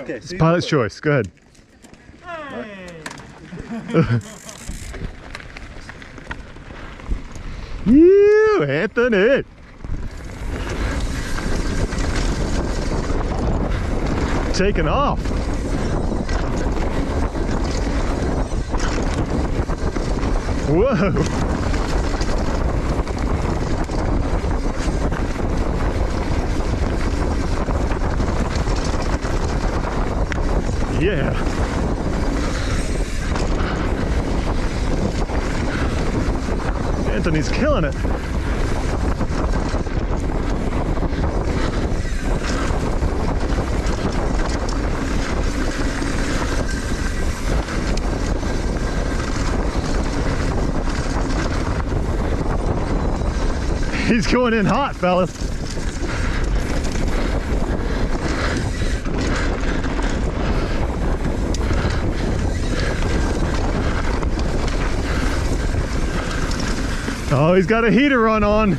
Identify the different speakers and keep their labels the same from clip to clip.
Speaker 1: Okay,
Speaker 2: It's pilot's choice. Go ahead. You, Anthony. Taking off. Whoa. Yeah. Anthony's killing it. He's going in hot, fellas. Oh, he's got a heater run on.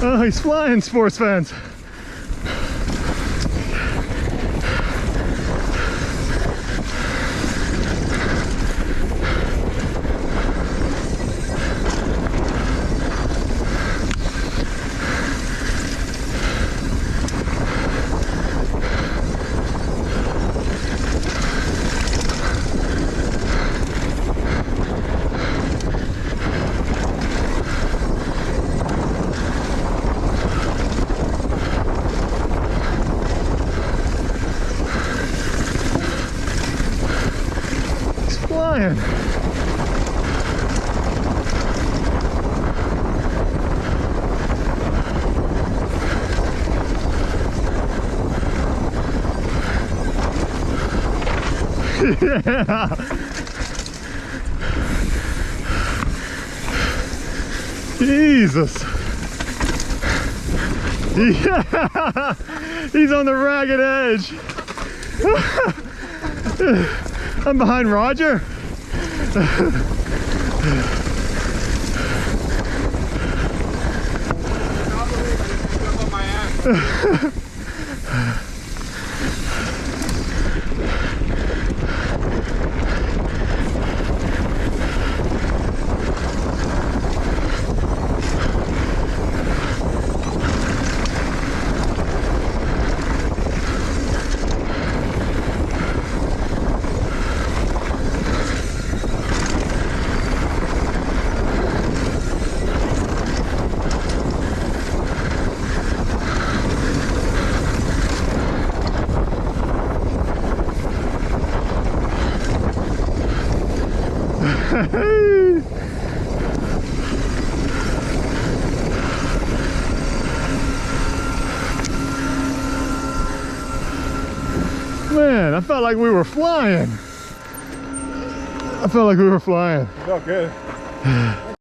Speaker 2: Oh, he's flying, sports fans. Flying. Yeah. Jesus. Yeah. He's on the ragged edge. I'm behind Roger. Man, I felt like we were flying. I felt like we were flying.
Speaker 1: You felt good.